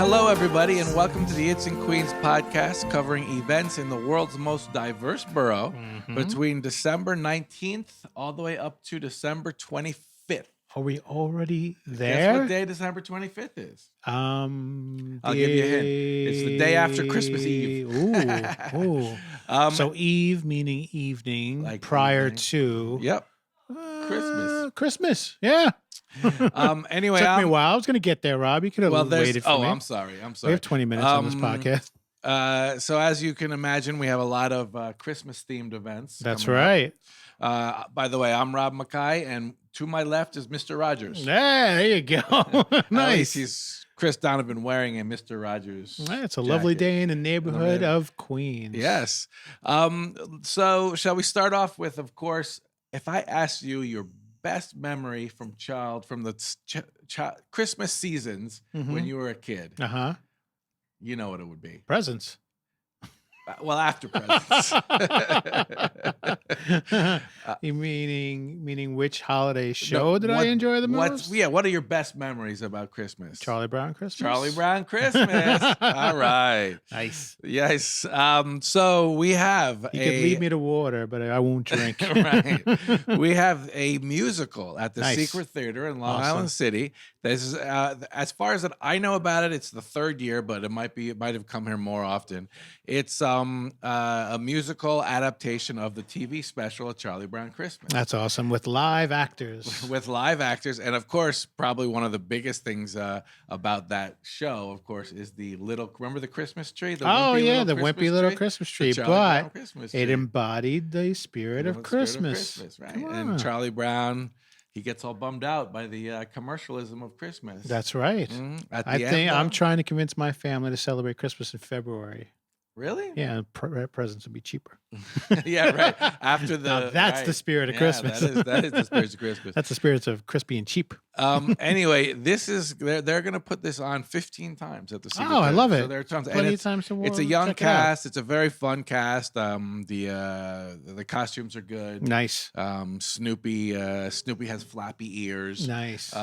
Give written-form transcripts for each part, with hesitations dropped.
Hello, everybody, and welcome to the It's in Queens podcast covering events in the world's most diverse borough between December 19th all the way up to December 25th. Are we already there? Guess what day December 25th is? I'll give you a hint. It's the day after Christmas Eve. Ooh. So Eve meaning evening, Like prior evening. to Yep. Christmas. Yeah. Anyway, Took me a while. I was going to get there, Rob. You could have waited for me. I'm sorry. We have 20 minutes on this podcast. So as you can imagine, we have a lot of Christmas-themed events. That's right. By the way, I'm Rob Mackay, and to my left is Mr. Rogers. Yeah, there you go. At Nice. least he's Chris Donovan wearing a Mr. Rogers. It's a lovely day in the neighborhood of Queens. Yes. So shall we start off with, of course, if I asked you your best memory from the Christmas seasons when you were a kid, you know what it would be. Presents. Well, after presents. Meaning which holiday show did I enjoy the most? What are your best memories about Christmas? Charlie Brown Christmas. Charlie Brown Christmas. All right. Nice. Yes. So we have You could lead me to water, but I won't drink. Right. We have a musical at the Nice. Secret Theater in Long Island City. This is, as far as that I know about it, it's the third year, but it might have come here more often. It's a musical adaptation of the TV special of Charlie Brown Christmas. That's awesome. With live actors. With live actors. And of course, probably one of the biggest things about that show, of course, is remember the Christmas tree? The wimpy little Christmas tree. But Christmas it embodied the spirit of Christmas. Right? And Charlie Brown, he gets all bummed out by the commercialism of Christmas. That's right. I'm trying to convince my family to celebrate Christmas in February. Really? Yeah, presents would be cheaper. Yeah, right. After that's the spirit of Christmas. That is the spirit of Christmas. That's the spirit of crispy and cheap. Anyway, they're going to put this on 15 times at the Secret I love it. So there are tons. Plenty of times to watch. It's a young cast. It's a very fun cast. The costumes are good. Nice. Snoopy has flappy ears. Nice.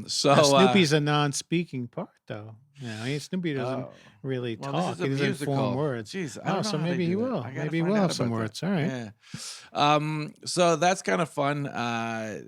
Snoopy's a non-speaking part, though. Yeah, Snoopy doesn't really talk. He doesn't form words. Jeez, I don't know so maybe he will. Maybe he will have some words. All right. Yeah. So that's kind of fun.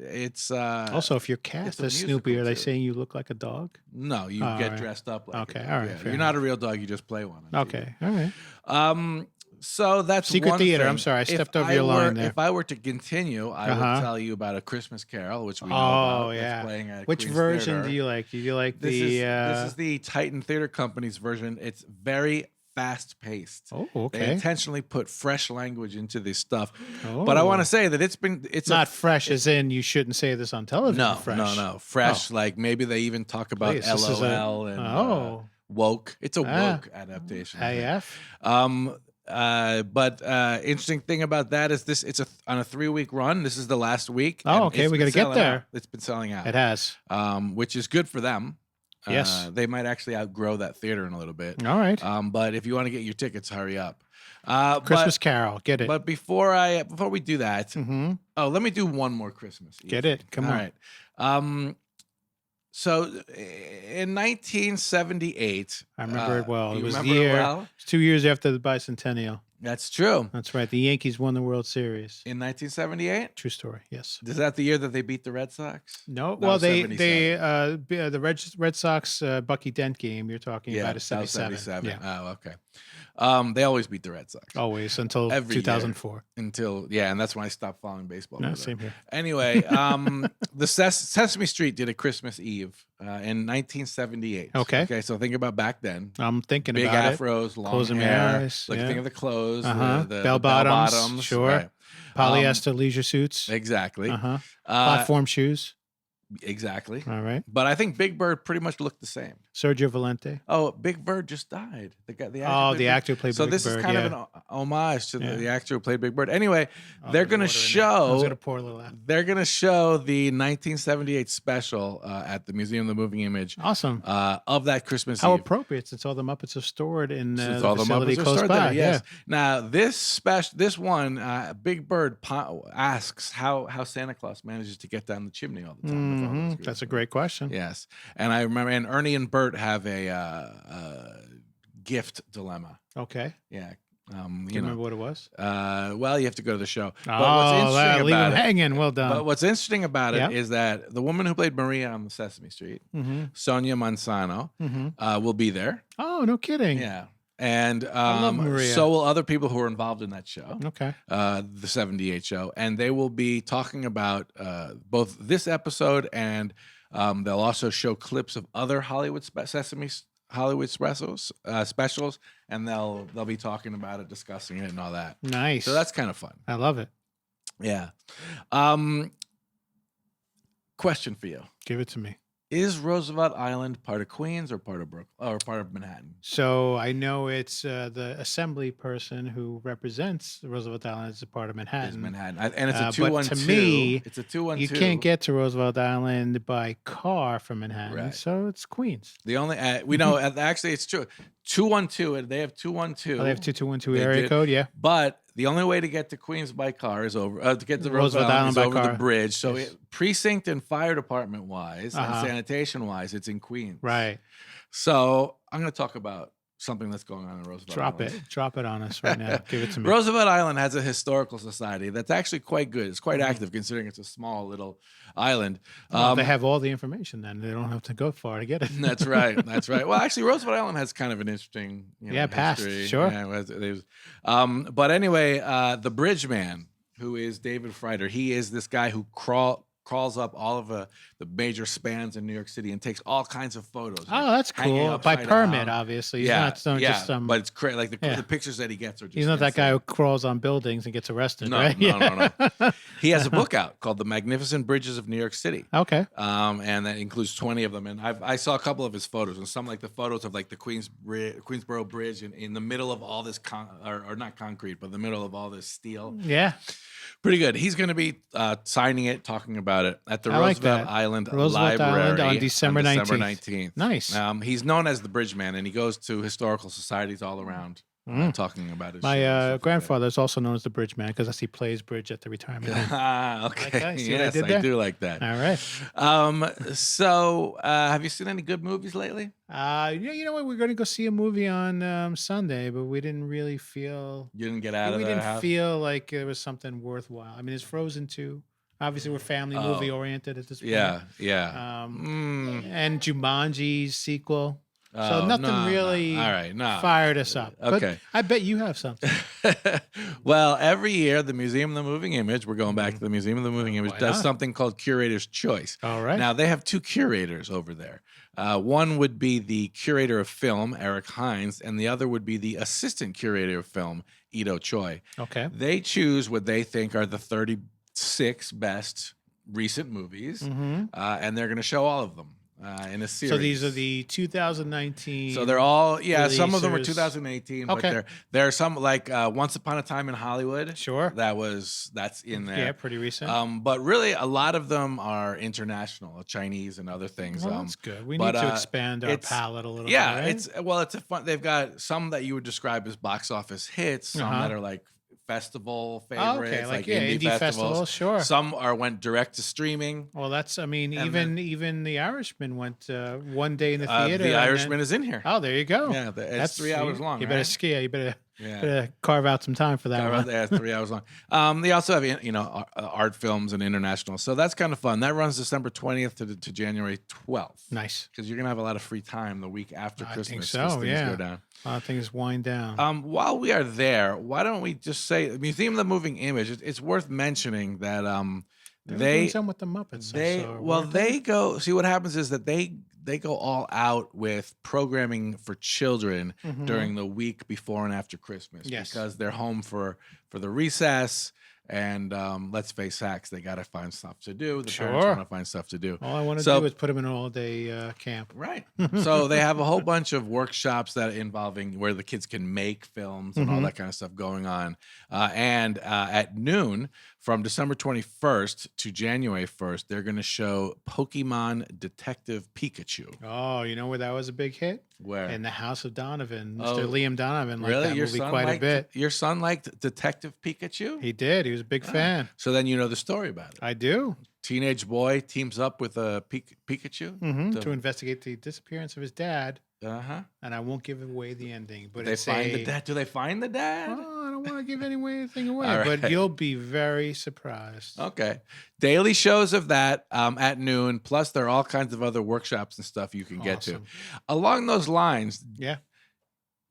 It's also, if you're cast as Snoopy, are they saying you look like a dog? No, you get dressed up like okay. A dog. All right. Yeah. You're not a real dog. You just play one. Okay. All right. So that's Secret one Theater. thing. I'm sorry, I stepped over your line there. If I were to continue, I would tell you about A Christmas Carol, which we know about. Yeah. Playing at Which Queens version Theater. do you like? Do you like this is the Titan Theater Company's version. It's very fast-paced. Oh, okay. They intentionally put fresh language into this stuff. But I want to say that it's not fresh as in you shouldn't say this on television. No. Fresh, like maybe they even talk about LOL and woke. It's a woke adaptation. AF. But interesting thing about that is it's on a 3-week run. This is the last week. Oh, okay. We got to get there. It's been selling out. It has. Which is good for them. Yes. They might actually outgrow that theater in a little bit. All right. But if you want to get your tickets, hurry up. Christmas Carol. Get it. But before we do that, let me do one more Christmas Eve. Get it. Come on. All right. So in 1978, I remember it well. It was the year. Well? 2 years after the bicentennial. That's true. That's right. The Yankees won the World Series in 1978. True story. Yes. Is that the year that they beat the Red Sox? No. Well, the Red Sox Bucky Dent game. You're talking about is 77. Yeah. Oh, okay. They always beat the Red Sox. Always until 2004. And that's when I stopped following baseball. No, same here. Anyway, the Sesame Street did a Christmas Eve in 1978. Okay. So think about back then. I'm thinking big about afros, long closing hair. My eyes. Think of the clothes. The bell bottoms. Sure. Right. Polyester leisure suits. Exactly. Platform shoes. Exactly. All right. But I think Big Bird pretty much looked the same. Sergio Valente. Oh, Big Bird just died. The actor who played Big Bird. So this is kind of an homage to the actor who played Big Bird. Anyway, they're going to show. I was going to pour a little out. They're going to show the 1978 special at the Museum of the Moving Image. Awesome. Of that Christmas How Eve. appropriate, since all the Muppets are stored in the facility close by. There, yes. Now this one, Big Bird asks how Santa Claus manages to get down the chimney all the time. all those groups? That's a great question. Yes, and I remember, and Ernie and Bert have a gift dilemma. Okay. Yeah. Do you remember what it was? Well, you have to go to the show. But Oh, what's interesting leave about him hanging. Well done. But what's interesting about Yep. it is that the woman who played Maria on the Sesame Street, Sonia Manzano, will be there. Oh, no kidding. Yeah. And I love Maria. so will other people who are involved in that show. Okay. The 78 show. And they will be talking about both this episode, and they'll also show clips of other Hollywood specials, and they'll be talking about it, discussing it, and all that. Nice. So that's kind of fun. I love it. Yeah. Question for you: Give it to me. Is Roosevelt Island part of Queens or part of Brooklyn or part of Manhattan? So I know it's the assembly person who represents Roosevelt Island is a part of Manhattan. It's Manhattan, and it's a 212. But to me, it's a 212. You can't get to Roosevelt Island by car from Manhattan, Right. So it's Queens. The only we know actually it's true. 212. They have 212. Oh, they have 2212 area code, yeah. But the only way to get to Queens by car is over to get to Roosevelt Island is over the bridge. So precinct and fire department wise and sanitation wise, it's in Queens. Right. So I'm going to talk about something that's going on in Roosevelt Island. Drop it on us right now. Give it to me. Roosevelt Island has a historical society that's actually quite good. It's quite active considering it's a small little island. They have all the information then. They don't have to go far to get it. That's right. That's right. Well, actually, Roosevelt Island has kind of an interesting past. history. Sure. Yeah, but anyway, the bridge man, who is David Freiter, he is this guy who crawls up all of the major spans in New York City and takes all kinds of photos. Oh, that's cool. By permit, obviously. He's not just some. But it's crazy. Like the pictures that he gets are just. He's not insane. that guy who crawls on buildings and gets arrested, right? No. He has a book out called "The Magnificent Bridges of New York City." Okay. And that includes 20 of them. And I saw a couple of his photos, and some like the photos of like the Queensboro Bridge in the middle of all this or not concrete, but the middle of all this steel. Yeah. Pretty good. He's going to be signing it, talking about it at the Roosevelt Island Library on December 19th. Nice. He's known as the Bridge Man, and he goes to historical societies all around talking about his. My grandfather is also known as the Bridge Man because he plays bridge at the retirement home. Okay. Yes, I do like that. All right. So, have you seen any good movies lately? You know what? We're going to go see a movie on Sunday, but we didn't really feel. You didn't get out of We the didn't house? feel like there was something worthwhile. I mean, it's Frozen 2. Obviously, we're family movie oriented at this point. Yeah. And Jumanji's sequel. So nothing really fired us up. Okay. But I bet you have something. Well, every year, the Museum of the Moving Image, we're going back to the Museum of the Moving Image, does something called Curator's Choice. All right. Now, they have two curators over there. One would be the curator of film, Eric Hines, and the other would be the assistant curator of film, Ito Choi. Okay. They choose what they think are the 36 best recent movies, and they're going to show all of them. In a series. So these are the 2019. So they're all releasers. Some of them were 2018. Okay. But there are some like Once Upon a Time in Hollywood. Sure. That's in there. Yeah, pretty recent. But really, a lot of them are international, Chinese and other things. Well, that's good. We need to expand our palette a little bit. Yeah, right? it's a fun. They've got some that you would describe as box office hits. Some that are like festival favorites, okay, like indie festivals. Sure. Some went direct to streaming. Well, that's. I mean, even The Irishman went one day in the theater. The Irishman is in here. Oh, there you go. Yeah, that's 3 hours long. You better ski. You better carve out some time for that one. Yeah, 3 hours long. They also have art films and international, so that's kind of fun. That runs December 20th to January 12th. Nice, because you're gonna have a lot of free time the week after Christmas. I think so. Things go down. A lot of things wind down. While we are there, why don't we just say the Museum of the Moving Image? It's worth mentioning that they done with the Muppets. They go. See, what happens is that they go all out with programming for children during the week before and after Christmas. Yes. Because they're home for the recess. And let's face facts, they got to find stuff to do. The parents want to find stuff to do. All I want to do is put them in an all-day camp. Right. So they have a whole bunch of workshops that involving where the kids can make films and all that kind of stuff going on. And at noon, from December 21st to January 1st, they're going to show Pokemon Detective Pikachu. Oh, you know where that was a big hit? Where? In the House of Donovan. Mr. Liam Donovan liked really? that movie quite a bit. Your son liked Detective Pikachu? He did. He was a big fan. So then you know the story about it. I do. teenage boy teams up with a Pikachu to investigate the disappearance of his dad. Uh-huh. And I won't give away the ending, but they find the dad. Do they find the dad? Well, I don't want to give anything away, All but right. you'll be very surprised. Okay. Daily shows of that at noon. Plus, there are all kinds of other workshops and stuff you can get to. Along those lines, yeah,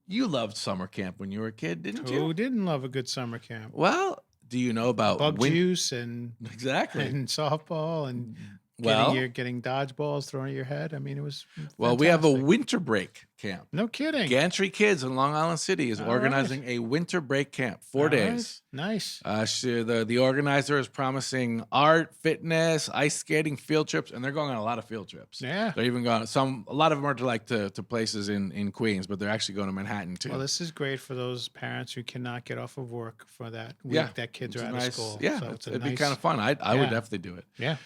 you loved summer camp when you were a kid, didn't you? Who didn't love a good summer camp? Well, do you know about bug juice and softball and getting dodgeballs thrown at your head? I mean, it was fantastic. We have a winter break camp. No kidding. Gantry Kids in Long Island City is organizing a winter break camp, 4 days. Nice. The organizer is promising art, fitness, ice skating, field trips, and they're going on a lot of field trips. Yeah. They're even going a lot of them are to places in Queens, but they're actually going to Manhattan too. Well, this is great for those parents who cannot get off of work for that week that kids are out of school. Yeah, so it'd be kind of fun. I would definitely do it. Yeah.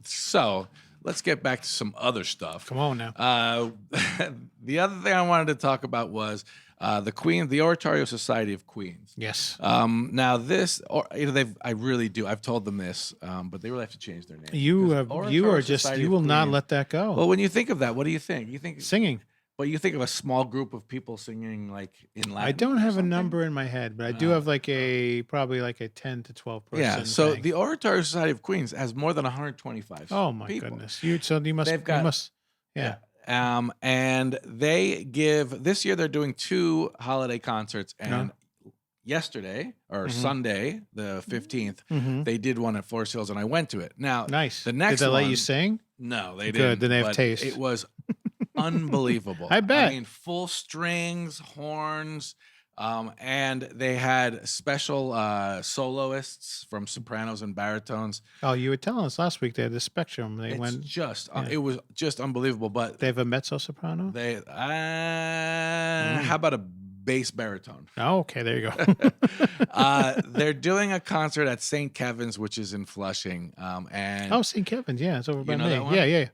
So let's get back to some other stuff. Come on now. The other thing I wanted to talk about was the Oratorio Society of Queens. Yes. Now this, I really do. I've told them this, but they really have to change their name. You will not let that go. Well, when you think of that, what do you think? You think singing. But you think of a small group of people singing like in Latin. I don't have a number in my head, but I do have probably like a 10 to 12 person. Yeah. So the Oratorio Society of Queens has more than 125. Oh my goodness! You must. Yeah. And they give this year they're doing 2 holiday concerts, and yesterday or Sunday the 15th they did one at Forest Hills, and I went to it. Now, nice. The next did they one, let you sing? No, they didn't. Good. Then they have taste. It was unbelievable. I bet. I mean, full strings, horns. And they had special soloists from sopranos and baritones. Oh, you were telling us last week they had the spectrum. It was just unbelievable. But they have a mezzo soprano. How about a bass baritone? Oh, okay, there you go. They're doing a concert at St. Kevin's, which is in Flushing. St. Kevin's, yeah, it's over by me.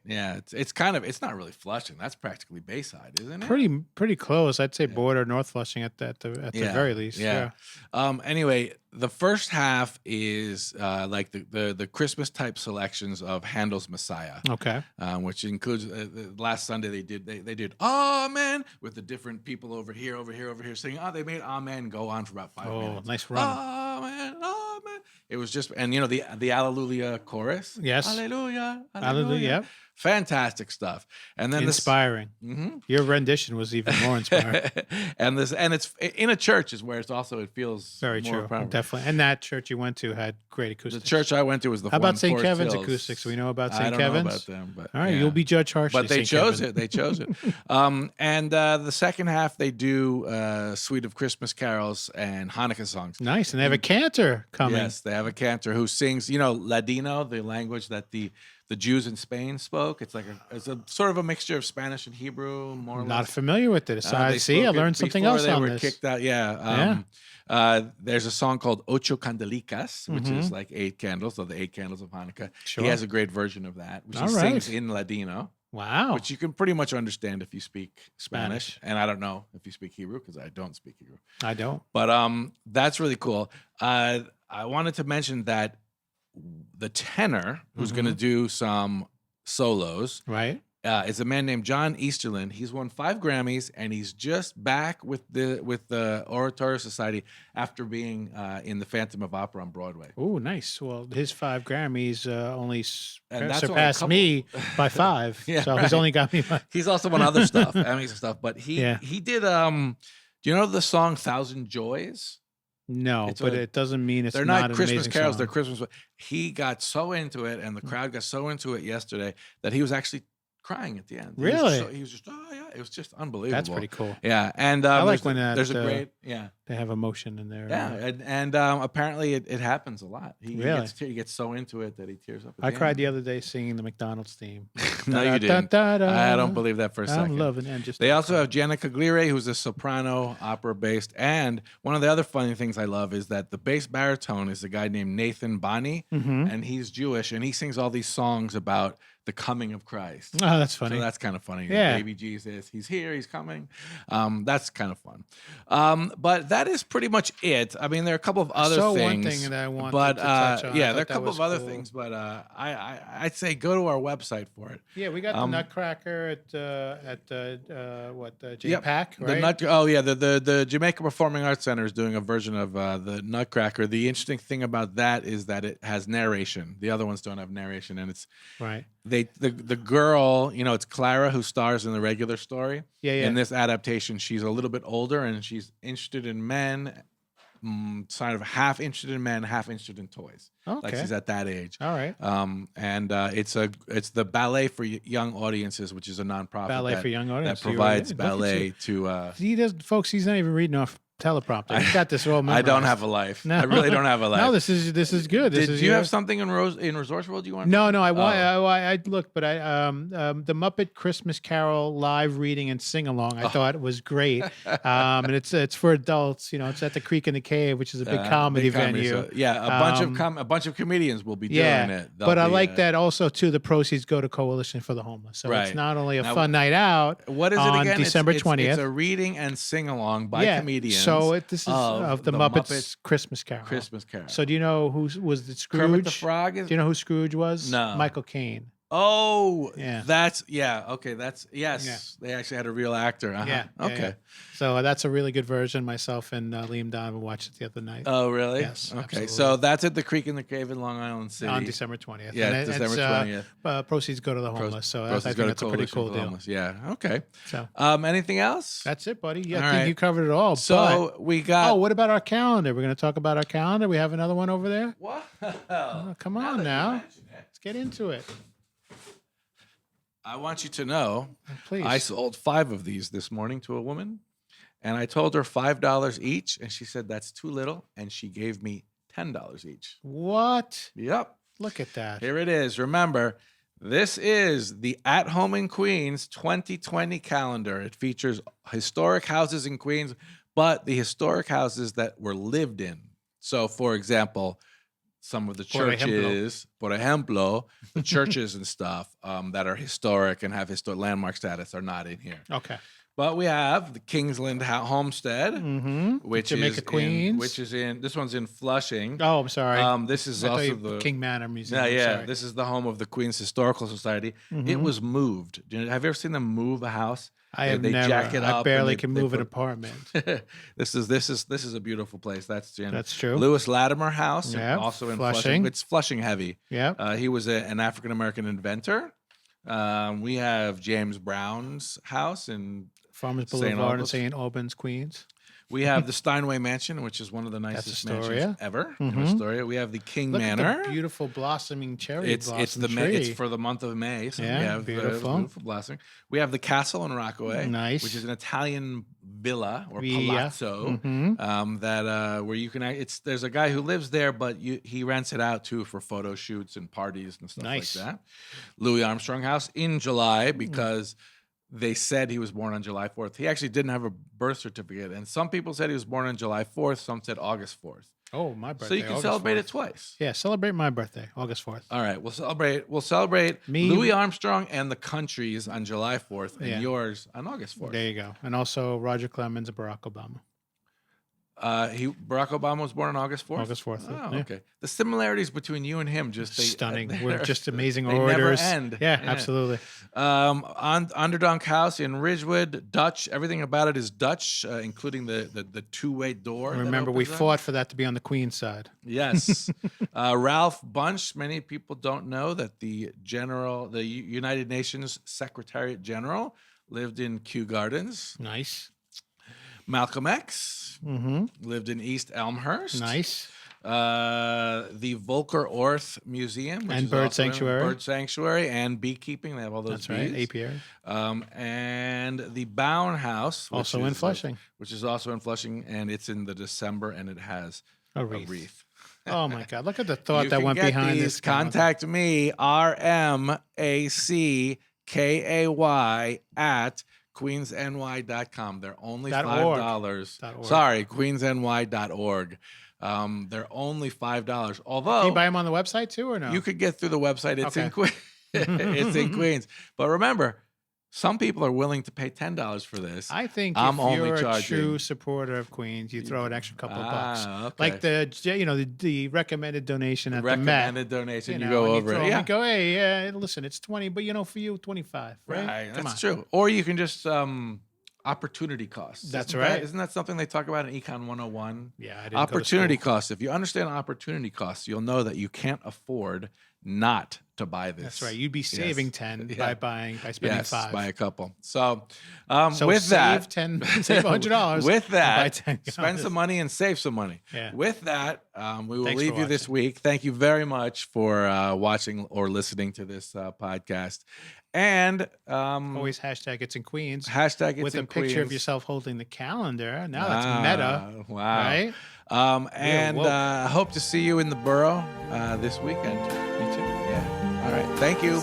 Yeah. It's not really Flushing. That's practically Bayside, isn't it? Pretty close. I'd say border North Flushing at the very least. Yeah. Anyway, the first half is like the Christmas type selections of Handel's Messiah. Okay. Which includes last Sunday they did Amen with the different people over here singing. They made Amen go on for about 5 minutes. Nice run. Amen, Amen. It was just, and the Alleluia chorus. Yes. Alleluia. Alleluia. Yep. Fantastic stuff. And then inspiring. Your rendition was even more inspiring. and it's in a church is where it feels very more true. proper. Definitely. And that church you went to had great acoustics. The church I went to was the How about St. Kevin's Hills. acoustics? We know about St. Kevin's. I don't know about them, but all right, you'll be judged harshly. But they chose it. They chose it. And the second half they do Suite of Christmas carols and Hanukkah songs. Nice, and they have a cantor coming. Yes, they have a cantor who sings, Ladino, the language that the Jews in Spain spoke. It's a sort of a mixture of Spanish and Hebrew, more or less. Not familiar with it. I learned something else on this. They were kicked out. There's a song called Ocho Candelicas, which is like 8 candles, so the 8 candles of Hanukkah. Sure. He has a great version of that, which he sings in Ladino. Wow. Which you can pretty much understand if you speak Spanish. And I don't know if you speak Hebrew because I don't speak Hebrew. I don't. But that's really cool. I wanted to mention that the tenor who's going to do some solos right is a man named John Easterlin. He's won 5 Grammys, and he's just back with the Oratorio Society after being in the Phantom of Opera on Broadway. Oh, nice. Well, his 5 Grammys only surpassed me by 5. So he's only got me by... He's also won other stuff, Emmys and stuff. But he did. Do you know the song "Thousand Joys"? No, it doesn't mean they're not an Christmas carols. Song. They're Christmas. He got so into it, and the crowd got so into it yesterday that he was actually crying at the end. Really? He was just it was just unbelievable. That's pretty cool. Yeah, and I like when there's a great they have emotion in there. Yeah, and apparently it happens a lot. He gets so into it that he tears up. I cried the other day singing the McDonald's theme. No, you didn't. I don't believe that for a second. I'm loving it. They also have Janica Gliere, who's a soprano, opera-based. And one of the other funny things I love is that the bass baritone is a guy named Nathan Bani, and he's Jewish, and he sings all these songs about the coming of Christ. Oh, that's funny. So that's kind of funny. Yeah. Baby Jesus, he's here, he's coming. That's kind of fun. But that is pretty much it. I mean, there are a couple of other things. One thing that I wanted to touch on. Yeah, there are a couple of other things, but I'd say go to our website for it. Yeah, we got the Nutcracker at JPAC, right? The Jamaica Performing Arts Center is doing a version of the Nutcracker. The interesting thing about that is that it has narration. The other ones don't have narration, and it's right. The girl, it's Clara who stars in the regular story. Yeah. In this adaptation, she's a little bit older and she's interested in men, sort of half interested in men, half interested in toys. Okay. Like she's at that age. All right. It's the Ballet for Young Audiences, which is a nonprofit for young audiences that provides ballet to. He does, folks. He's not even reading off teleprompter. He's got this all memorized. I don't have a life. No. I really don't have a life. No, this is good. Did you have something in Resource World you want? No. I looked, but the Muppet Christmas Carol live reading and sing along. I thought it was great. And it's for adults. It's at the Creek in the Cave, which is a big comedy venue. So, a bunch of comedians will be doing it. But I like that also too. The proceeds go to Coalition for the Homeless. So it's not only a fun night out. What is it on again? December 20th. It's a reading and sing along by comedians. So this is of the Muppets Christmas Carol. Christmas Carol. So do you know who was it? Scrooge? Kermit the Frog? Do you know who Scrooge was? No. Michael Caine. Oh, yeah. Okay, yes. Yeah. They actually had a real actor. Yeah. Okay. Yeah. So that's a really good version. Myself and Liam Donovan watched it the other night. Oh, really? Yes. Okay. Absolutely. So that's at the Creek in the Cave in Long Island City on December 20th. Yeah, December 20th. Proceeds go to the homeless. So I think that's a pretty cool deal. Yeah. Okay. So anything else? That's it, buddy. Yeah, I think you covered it all. So we got. Oh, what about our calendar? We're going to talk about our calendar. We have another one over there. What? Oh, come on now. Let's get into it. I want you to know, please. I sold 5 of these this morning to a woman, and I told her $5 each, and she said that's too little, and she gave me $10 each. What? Yep. Look at that. Here it is. Remember, this is the At Home in Queens 2020 calendar. It features historic houses in Queens, but the historic houses that were lived in. So, for example, some of the churches, por ejemplo, the churches and stuff that are historic and have historic landmark status are not in here. Okay. But we have the Kingsland Homestead, which Jamaica is Queens. This one's in Flushing. Oh, I'm sorry. This is also the King Manor Museum. Yeah. This is the home of the Queens Historical Society. It was moved. Have you ever seen them move a house? I have never. Jack it up I barely can move an apartment. This is a beautiful place. That's true. Lewis Latimer House, also in Flushing. It's Flushing heavy. Yeah. He was an African American inventor. We have James Brown's house in Farmers Boulevard in St. Albans, Queens. We have the Steinway Mansion, which is one of the nicest mansions ever in Astoria. We have the King Manor. At the beautiful blossoming cherry It's for the month of May. So we have beautiful blossoming. We have the Castle in Rockaway, which is an Italian villa or palazzo where you can. There's a guy who lives there, but he rents it out too for photo shoots and parties and stuff like that. Louis Armstrong House in July because. They said he was born on July 4th. He actually didn't have a birth certificate. And some people said he was born on July 4th. Some said August 4th. Oh, my birthday. So you can August celebrate 4th. It twice. Yeah, celebrate my birthday, August 4th. All right, we'll celebrate Louis Armstrong and the countries on July 4th and yours on August 4th. There you go. And also Roger Clemens and Barack Obama. Barack Obama was born on August 4th? August 4th. Oh, okay. The similarities between you and him stunning. We're just amazing they orators. Never end. Yeah, absolutely. Underdonk House in Ridgewood, Dutch. Everything about it is Dutch, including the two-way door. Remember, we fought for that to be on the Queen's side. Yes. Ralph Bunche. Many people don't know that the United Nations Secretariat General lived in Kew Gardens. Nice. Malcolm X lived in East Elmhurst. Nice. The Volker Orth Museum, which and is Bird Sanctuary. Bird Sanctuary and beekeeping. They have all those bees. Right, apiary. And the Bowen House, also in Flushing. Which is also in Flushing, and it's in the December, and it has a wreath. Oh, my God. Look at the thought that went behind this. Contact me, RMAC KAY at queensny.com. They're only $5. .org. Sorry, queensny.org. They're only $5. Although Can you buy them on the website too, or no? you could get through the website. It's in Okay. Queens. It's in Queens. But remember, some people are willing to pay $10 for this. I think I'm if only you're a charging. true supporter of Queens, you throw an extra couple of bucks. Okay. Like the recommended donation at recommended the Met. donation. You go over it. You go, hey, listen, it's 20, but for you, 25. Right? Right. Come That's on. true. Or you can just opportunity costs. That's Isn't right. Isn't that something they talk about in Econ 101? Yeah, I didn't Opportunity go to school. costs. If you understand opportunity costs, you'll know that you can't afford not to buy this. That's right. You'd be saving 10 by spending 5. Buy a couple. So, So with save that, 10, save $100. with and buy that, 10 spend gallons. some money and save some money. Yeah. With that, we will Thanks leave for you this watching. week. Thank you very much for watching or listening to this podcast. And Always hashtag it's in Queens. hashtag it's with in a picture of Queens. yourself holding the calendar. Now that's meta. Wow. Right? And woke. I hope to see you in the borough this weekend. Me too. Yeah. All right. Thank you.